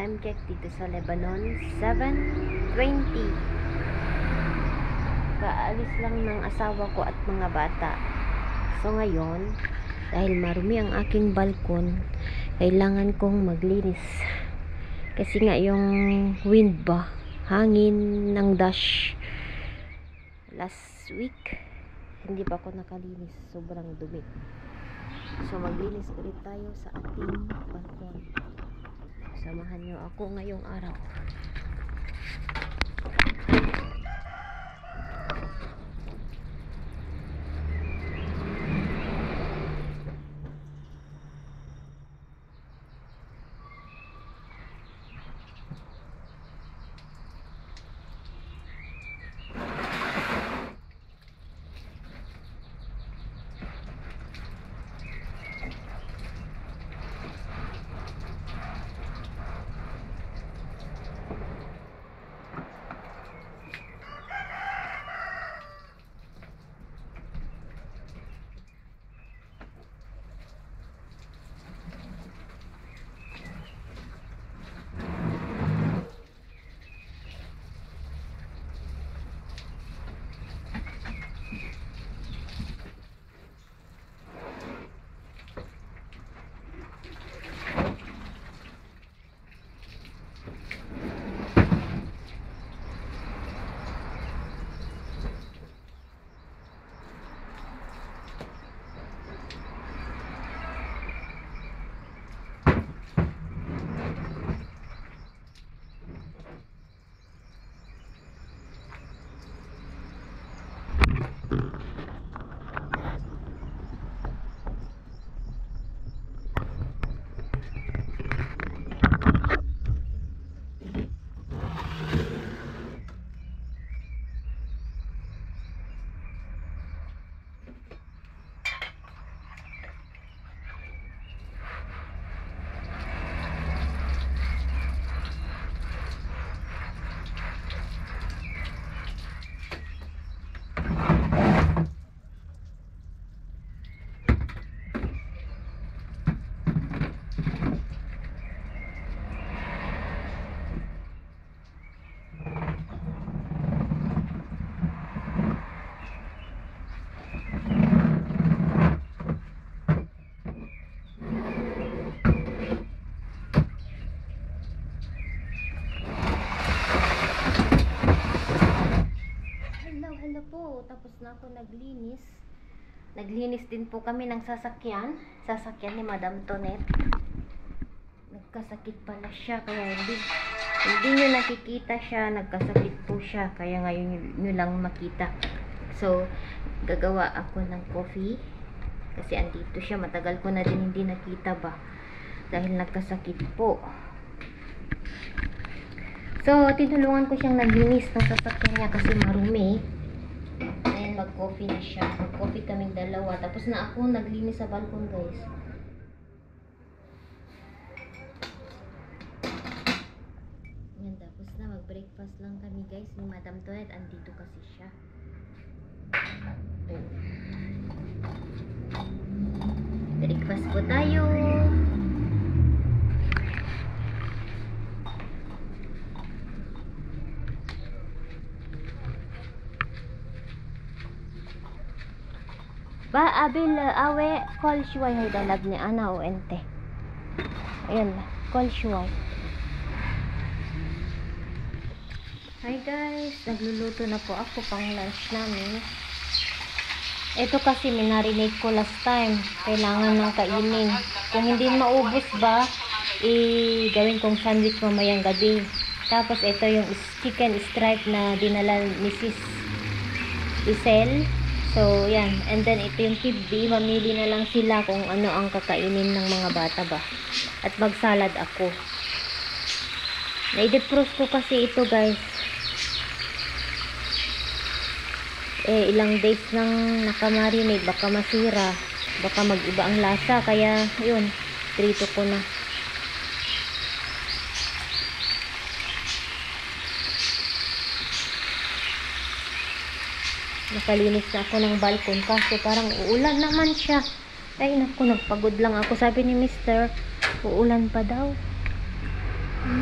time check dito sa Lebanon, 7:20. Kaalis lang ng asawa ko at mga bata. So ngayon, dahil marumi ang aking balkon, kailangan kong maglinis. Kasi nga yung wind ba, hangin ng dash. Last week, hindi pa ako nakalinis. Sobrang dumi. So maglinis ulit tayo sa ating balkon. Samahan nyo ako ngayong araw. Hello po, tapos na ako naglinis. Naglinis din po kami ng sasakyan ni Madam Tonet. Nagkasakit pala siya, kaya hindi nyo nakikita siya. Nagkasakit po siya, kaya ngayon nyo lang makita. So, gagawa ako ng coffee kasi andito siya. Matagal ko na din hindi nakita ba, dahil nagkasakit po. So, tinulungan ko siyang naglinis ng sasakyan niya kasi marumi. Ayan, mag-coffee na siya. Mag-coffee kaming dalawa. Tapos na ako naglinis sa balkon, guys. Ayan, tapos na. Mag-breakfast lang kami, guys, ni Madam Tonet. Andito kasi siya. Breakfast po tayo. Ba, abil, awe, kol shuway, hay dalag ni ana o ente. Ayan, kol shuway. Hi guys, nagluluto na po ako pang lunch namin. Ito kasi minarinate ko last time. Kailangan ng kainin. Kung hindi maubos ba, gawin kong sandwich mamayang gabi. Tapos ito yung chicken stripe na dinala ni Sis Isel. So, yan. And then, ito yung kidney. Mamili na lang sila kung ano ang kakainin ng mga bata ba. At magsalad ako. Na-defrost ko kasi ito, guys. Ilang days nang nakamarinate. Baka masira. Baka mag-iba ang lasa. Kaya, yun. Trito ko na. Nakalinis na ako ng balkon kasi parang uulan naman siya. Ay naku, nagpagod lang ako. Sabi ni Mr. uulan pa daw. Open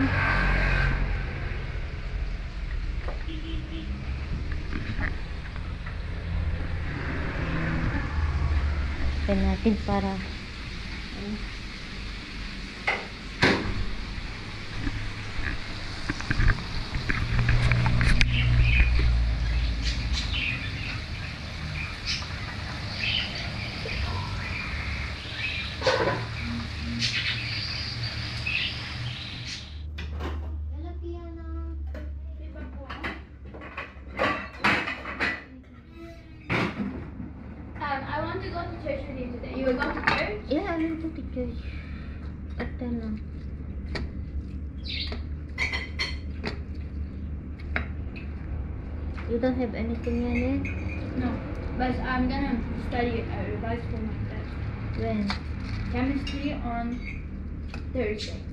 natin para I want to go to church with you today. You will go to church? yeah, I will go to church at 10. You don't have anything yet? No. But I'm gonna study revise for my test. When? Chemistry on Thursday.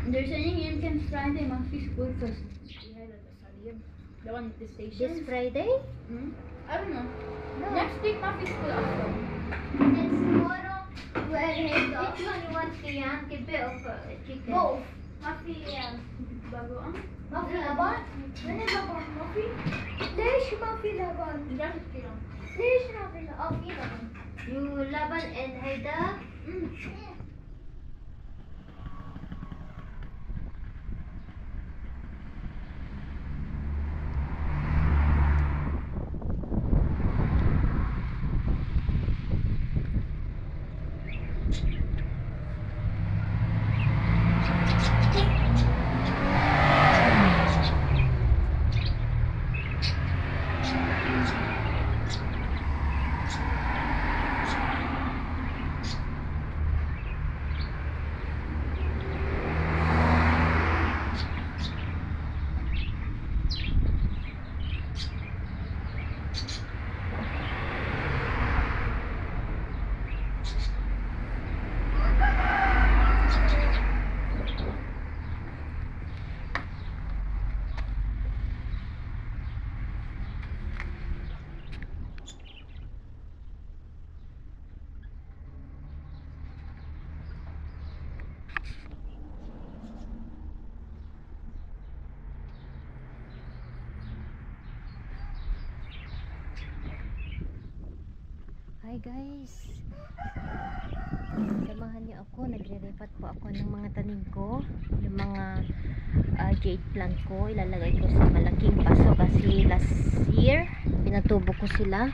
They're saying you can Friday must be school because we had a study. The one at the station. This Friday? I don't know. No. Next week must be school also. And tomorrow, which one you want, Kian? Kibe or chicken? Both. Must be bagoong. Muffin laban? Ano ba muffin? There's muffin laban. Just kidding. There's muffin laban. You laban and Haida? Hi guys, samahan niyo ako, nagre-repat po ako ng mga tanim ko, yung mga jade plant ko, ilalagay ko sa malaking paso kasi last year pinatubo ko sila.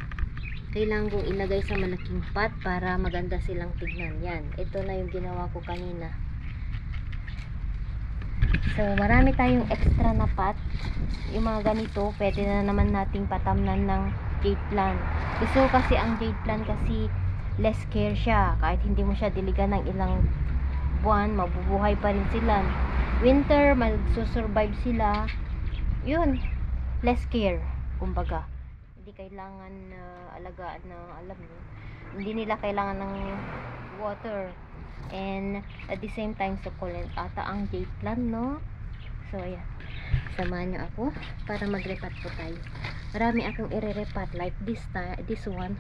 Kailangan kong ilagay sa malaking pot para maganda silang tignan. Yan, ito na yung ginawa ko kanina. So marami tayong extra na pot, yung mga ganito pwede na naman nating patamnan ng jade plant. Gusto ko kasi ang jade plant kasi less care siya, kahit hindi mo siya diligan ng ilang buwan, mabubuhay pa rin sila. Winter, magsusurvive sila. Yun, less care, kumbaga. Hindi kailangan alagaan na, alam mo, hindi nila kailangan ng water, and at the same time succulent ata ang jade plant, no? So ayan, samahan nyo ako para magrepat po tayo. Marami akong ire-repat like this one.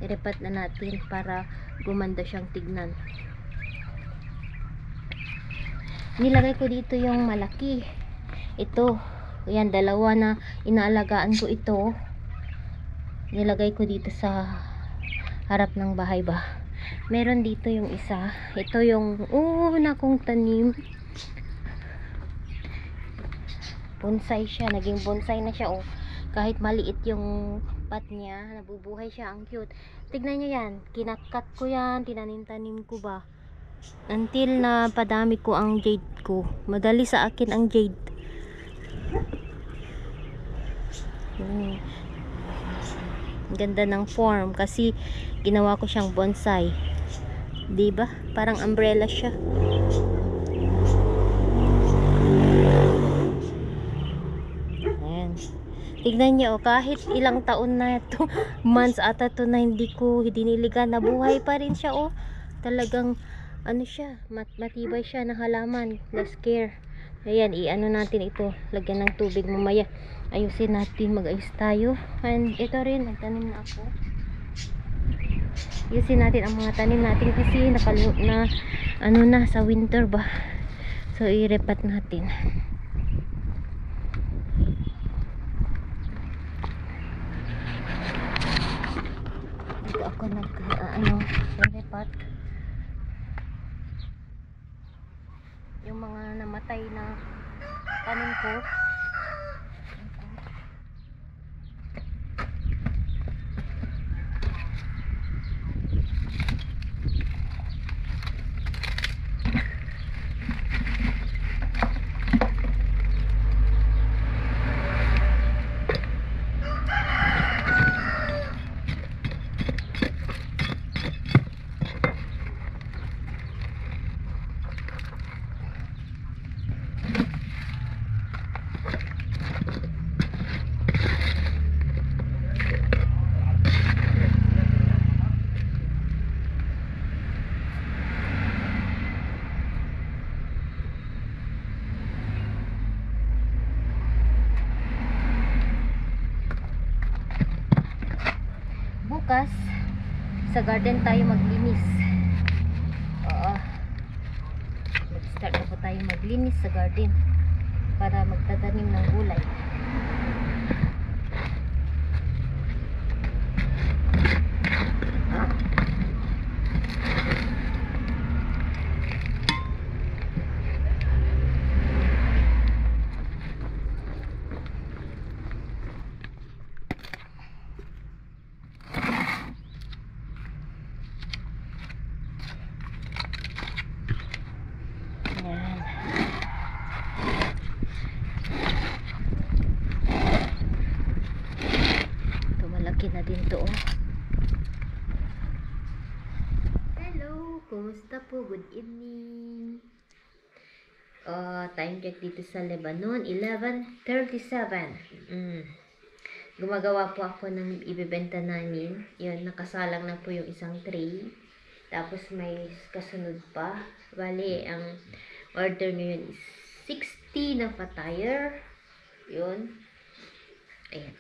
I-repat na natin para gumanda siyang tignan. Nilagay ko dito yung malaki. Ito, yan, dalawa na inaalagaan ko ito. Nilagay ko dito sa harap ng bahay ba. Meron dito yung isa. Ito yung una kong tanim. Bonsai siya, naging bonsai na siya, oh. Kahit maliit yung pot niya, nabubuhay siya, ang cute. Tignan nyo yan, kinakat ko yan, tinanim-tanim ko ba, until na padami ko ang jade ko. Madali sa akin ang jade. Ganda ng form kasi ginawa ko siyang bonsai, diba? Parang umbrella siya. Ayan, tignan niyo, oh, kahit ilang taon na ito, months ata to na hindi ko diniligan, nabuhay pa rin siya, oh. Talagang ano siya, matibay siya na halaman, less care. Ayan, i-ano natin ito, lagyan ng tubig mamaya, ayusin natin, mag-ayos tayo. And ito rin, nagtanim na ako. Ayusin natin ang mga tanim natin kasi ano na, sa winter ba, So, i-repat natin. Dito ako i-repat. Yung mga namatay na tanim ko. Bukas sa garden tayo maglinis. Oo. Mag-start na po tayo maglinis sa garden para magtatanim ng gulay. Yan. Ito, malaki na din to. Hello, kumusta po? Good evening. Time check dito sa Lebanon, 11:37. Gumagawa po ako ng ibebenta namin. Yun, nakasalang na po yung isang tray. Tapos may kasunod pa. Bali, ang order ngayon is 60 na fatire. Yun. Ayan.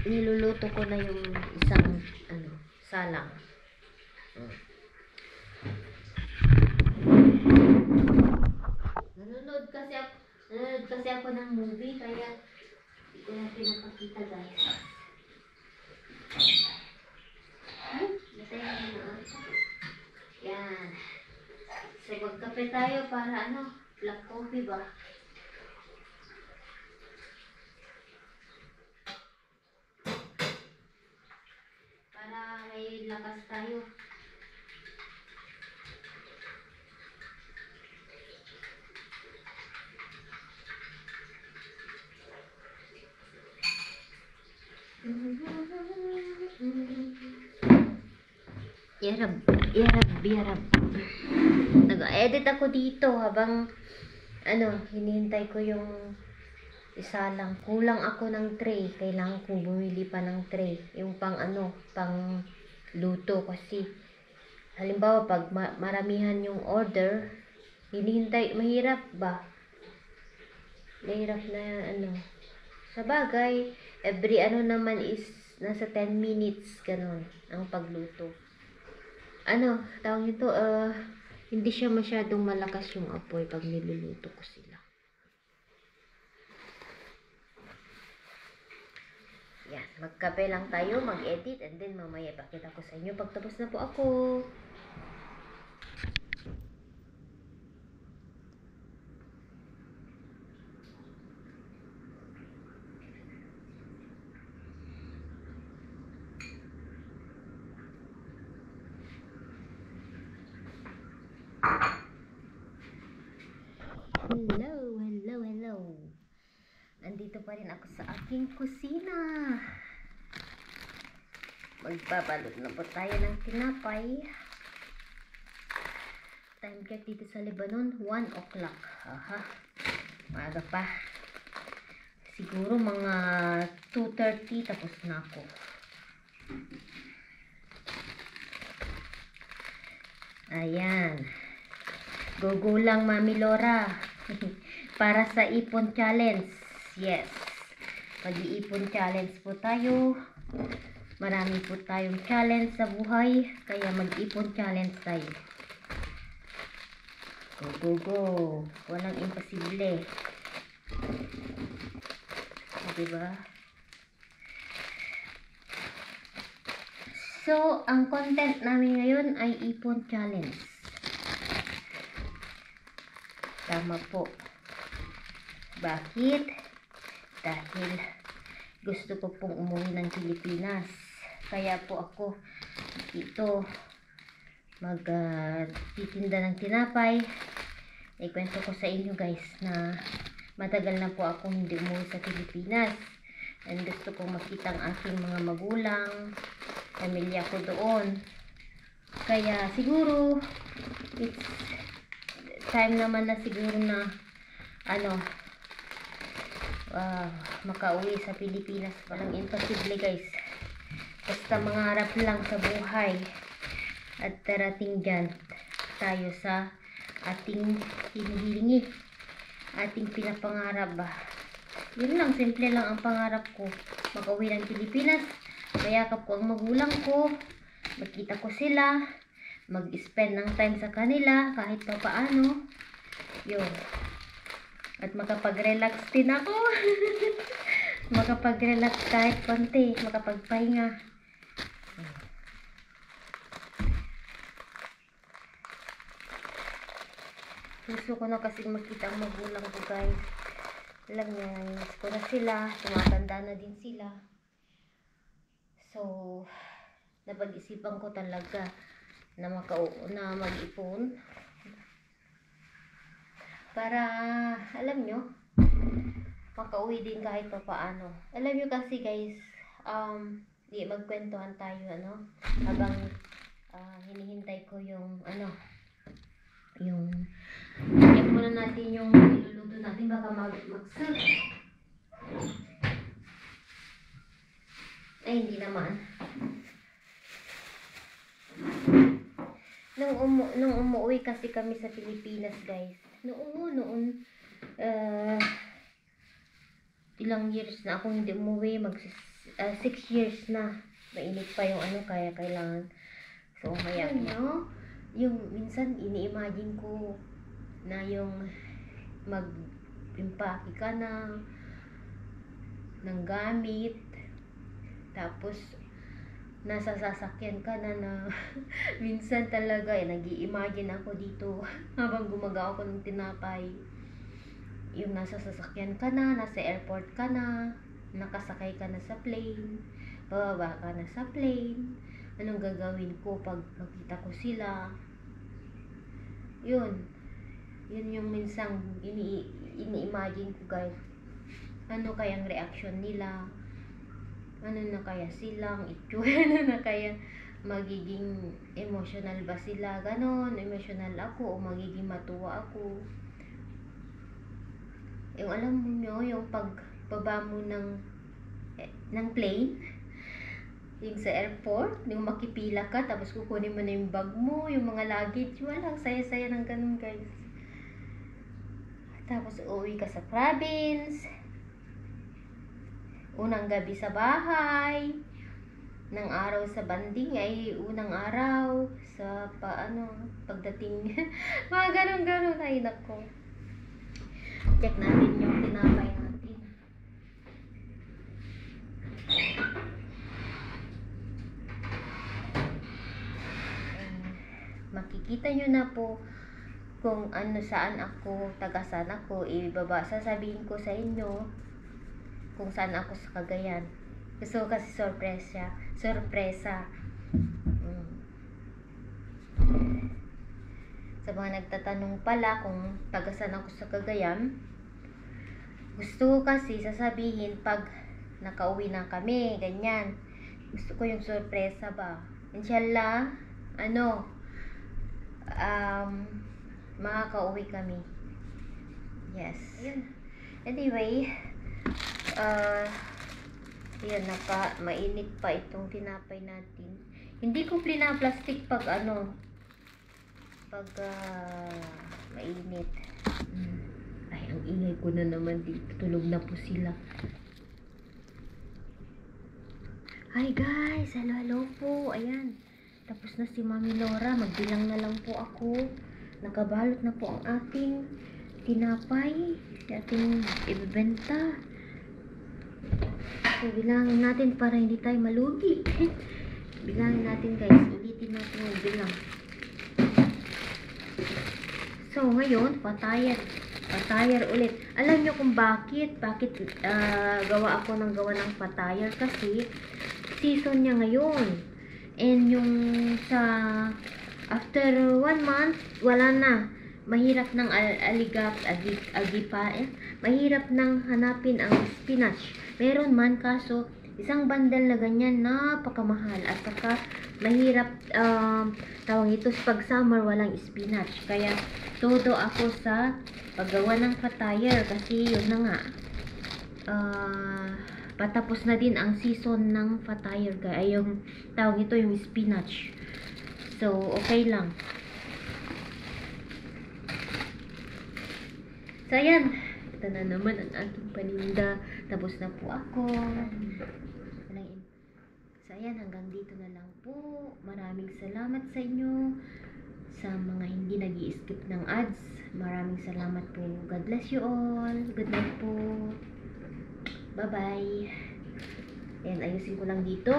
Niluluto ko na yung isang salang. Nanonood kasi ako ng movie, kaya hindi ko na pinapakita, guys. Yan. So, magkape tayo para black coffee ba? Para may lakas tayo. Yarab. Nag-edit ako dito habang hinihintay ko yung isa lang. Kulang ako ng tray. Kailangan kong bumili pa ng tray. Yung pang luto kasi. Halimbawa, pag maramihan yung order, hinihintay, mahirap ba? Mahirap na Sa bagay, every naman is nasa 10 minutes, ganun, ang pagluto. Tawag nito, hindi siya masyadong malakas yung apoy pag niluluto ko sila. Yan, magkape lang tayo, mag-edit, and then mamaya ipakita ko sa inyo pag tapos na po ako. Hello. Nandito pa rin ako sa aking kusina. Magbabalot na po tayo ng tinapay. Time check dito sa Lebanon, 1 o'clock. Maaga pa. Siguro mga 2:30 tapos na ako. Ayan. Go lang, Mami Laura. Para sa ipon challenge. Yes. Pag-iipon challenge po tayo. marami po tayong challenge sa buhay, kaya mag-ipon challenge tayo. Go, go, go. Walang imposible. Diba? So, ang content namin ngayon ay ipon challenge. Tama po. Bakit? Dahil gusto ko pong umuwi ng Pilipinas. Kaya po ako dito magtitinda ng tinapay. Ikwento ko sa inyo guys na matagal na po ako hindi umuwi sa Pilipinas. And gusto kong makita ang aking mga magulang, pamilya ko doon. Kaya siguro it's time naman na siguro na makauwi sa Pilipinas. Walang imposible guys. Basta mangarap lang sa buhay. At darating dyan tayo sa ating hinihilingi, ating pinapangarap ba. Yun lang, simple lang ang pangarap ko. Makauwi ng Pilipinas, mayakap ko ang magulang ko, makita ko sila, mag-spend ng time sa kanila kahit pa paano. Yun. At makapag-relax din ako. Makapag-relax kahit konti, makapagpahinga. Gusto ko na kasi makita ang magulang ko guys. Alam niyo, miss ko na sila, tumatanda na din sila. So, napag-isipan ko talaga na mag-ipon para, alam nyo, makauwi din kahit pa paano. Alam nyo kasi guys, magkwentuhan tayo, habang hinihintay ko yung, yung check muna natin yung iluluto natin, baka mag-serve. Ay, hindi naman. Nung umuwi kasi kami sa Pilipinas guys, noon ilang years na akong hindi umuwi, 6 years na. Mainit pa yung kaya kailangan. So, kaya yung minsan ini-imagine ko na yung mag-impake ka na ng gamit, tapos nasa sasakyan ka na minsan talaga nag-i-imagine ako dito habang gumagawa ko ng tinapay, yung nasa sasakyan ka na, nasa airport ka na, nakasakay ka na sa plane, bababa ka na sa plane, anong gagawin ko pag makita ko sila. Yun yung minsang ini-imagine ko guys. Ano kayang reaction nila? Ano na kaya silang itsura? Ano na kaya magiging emotional ba sila? Ganon, emotional ako o magiging matuwa ako? Yung alam mo nyo, yung pagbaba mo ng plane, yung sa airport, yung makipila ka, tapos kukunin mo na yung bag mo, yung mga luggage, walang saya-saya ng ganun guys. Tapos uuwi ka sa province, unang gabi sa bahay, ng araw sa banding ay unang araw sa pagdating, mga ganun-ganun. Ay nako, check natin yung tinapay natin. Makikita nyo na po kung saan ako, taga saan ako, sasabihin ko sa inyo kung saan ako sa Cagayan. Gusto ko kasi sorpresa. Sa mga nagtatanong pala kung taga saan ako sa Cagayan, gusto ko kasi sasabihin pag nakauwi na kami, ganyan. Gusto ko yung sorpresa ba. Inshallah, makakauwi kami. Yes. Ayun. Anyway, yun, mainit pa itong tinapay natin. Hindi ko plastic pag mainit. Ay, ang ingay ko na naman dito. Tulog na po sila. Hi guys! Hello po! Ayan. Tapos na si Mami Laura. Magbilang na lang po ako. Nakabalot na po ang ating tinapay. Ating ibebenta. So, bilangin natin para hindi tayo malugi. Bilangin natin guys. Ulitin natin yung bilang. So, ngayon, patayan. Patayar ulit. Alam nyo kung bakit? Bakit gawa ako ng patayar? Kasi, season niya ngayon. And yung sa, after 1 month, wala na. Mahirap ng mahirap nang hanapin ang spinach. Meron man, kaso, isang bundle na ganyan, napakamahal. At saka, mahirap, tawag ito, pag summer, walang spinach. Kaya, todo ako sa paggawa ng patayar kasi yun na nga patapos na din ang season ng patayar kaya yung tawag ito yung spinach, so okay lang. So ayan, ito na naman ang aking paninda, tapos na po ako. So ayan, hanggang dito na lang po. Maraming salamat sa inyo. Sa mga hindi nag-i-skip ng ads, maraming salamat po. God bless you all. Good night po. Bye-bye. Ayan, ayusin ko lang dito.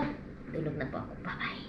Tulog na po ako. Bye-bye.